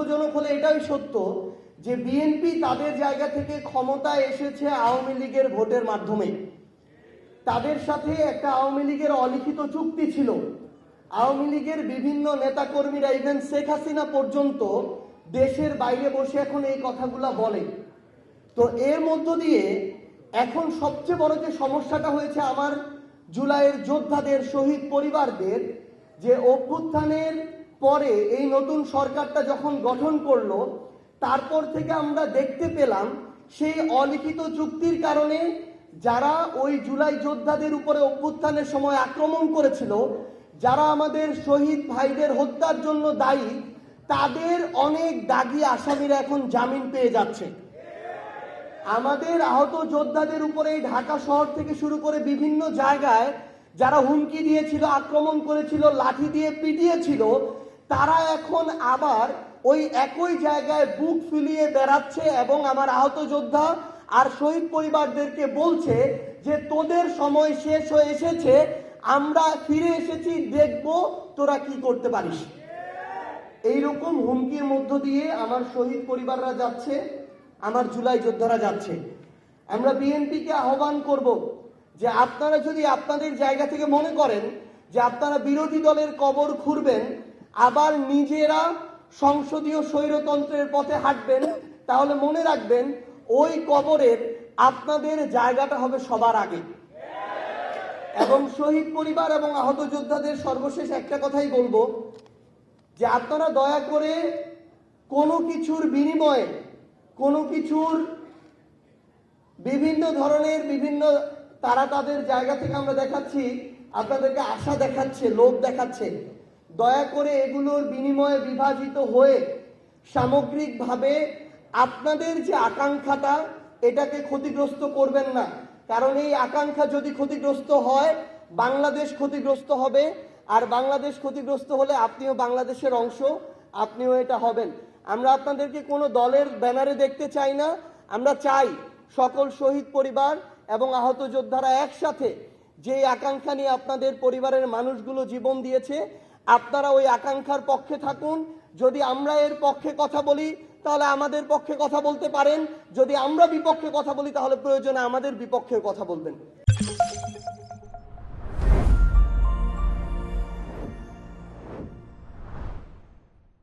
দুঃখজনক হলে এটাই সত্য যে বিএনপি তাদের জায়গা থেকে ক্ষমতায় এসেছে আওয়ামী লীগের ভোটের মাধ্যমে। তাদের সাথে একটা আওয়ামী লীগের অলিখিত চুক্তি ছিল। আওয়ামী লীগের বিভিন্ন নেতাকর্মীরা ইভেন শেখ হাসিনা পর্যন্ত দেশের বাইরে বসে এখন এই কথাগুলা বলে। তো এর মধ্য দিয়ে এখন সবচেয়ে বড় যে সমস্যাটা হয়েছে আমার জুলাইয়ের যোদ্ধাদের, শহীদ পরিবারদের, যে অভ্যুত্থানের পরে এই নতুন সরকারটা যখন গঠন করলো তারপর থেকে আমরা দেখতে পেলাম সেই অলিখিত চুক্তির কারণে যারা ওই জুলাই যোদ্ধাদের উপরে অভ্যুত্থানের সময় আক্রমণ করেছিল, যারা আমাদের শহীদ ভাইদের হত্যার জন্য দায়ী, তাদের অনেক দাগী আসামিরা এখন জামিন পেয়ে যাচ্ছে। আমাদের আহত যোদ্ধাদের উপরে ঢাকা শহর থেকে শুরু করে বিভিন্ন জায়গায় যারা হুমকি দিয়েছিল, আক্রমণ করেছিল, লাঠি দিয়ে পিটিয়েছিল, তারা এখন আবার ওই একই জায়গায় বুক ফুলিয়ে বেড়াচ্ছে এবং আমার আহত যোদ্ধা আর শহীদ পরিবারদেরকে বলছে যে তোদের সময় শেষ হয়ে এসেছে, আমরা ফিরে এসেছি, দেখব তোরা কি করতে পারিস। এইরকম হুমকির মধ্য দিয়ে আমার শহীদ পরিবাররা যাচ্ছে, আমার জুলাই যোদ্ধারা যাচ্ছে। আমরা বিএনপিকে আহ্বান করব যে আপনারা যদি আপনাদের জায়গা থেকে মনে করেন যে আপনারা বিরোধী দলের কবর খুঁড়বেন, আবার নিজেরা সংসদীয় স্বৈরতন্ত্রের পথে হাঁটবেন, তাহলে মনে রাখবেন ওই কবরের আপনাদের জায়গাটা হবে সবার আগে। এবং শহীদ পরিবার এবং আহত যোদ্ধাদের সর্বশেষ একটা কথাই বলবো যে আপনারা দয়া করে কোনো কিছুর বিনিময়ে, কোনো কিছুর বিভিন্ন ধরনের তারা তাদের জায়গা থেকে আমরা দেখাচ্ছি, আপনাদেরকে আশা দেখাচ্ছে, লোভ দেখাচ্ছে, দয়া করে এগুলোর বিনিময়ে বিভাজিত হয়ে সামগ্রিকভাবে আপনাদের যে আকাঙ্ক্ষাটা, এটাকে ক্ষতিগ্রস্ত করবেন না। কারণ এই আকাঙ্ক্ষা যদি ক্ষতিগ্রস্ত হয়, বাংলাদেশ ক্ষতিগ্রস্ত হবে, আর বাংলাদেশ ক্ষতিগ্রস্ত হলে আপনিও বাংলাদেশের অংশ, আপনিও এটা হবেন। আমরা আপনাদেরকে কোনো দলের ব্যানারে দেখতে চাই না। আমরা চাই সকল শহীদ পরিবার এবং আহত যোদ্ধারা একসাথে যে আকাঙ্ক্ষা নিয়ে আপনাদের পরিবারের মানুষগুলো জীবন দিয়েছে, আপনারা ওই আকাঙ্ক্ষার পক্ষে থাকুন। যদি আমরা এর পক্ষে কথা বলি তাহলে আমাদের পক্ষে কথা বলতে পারেন, যদি আমরা বিপক্ষে কথা বলি তাহলে প্রয়োজনে আমাদের বিপক্ষে কথা বলবেন।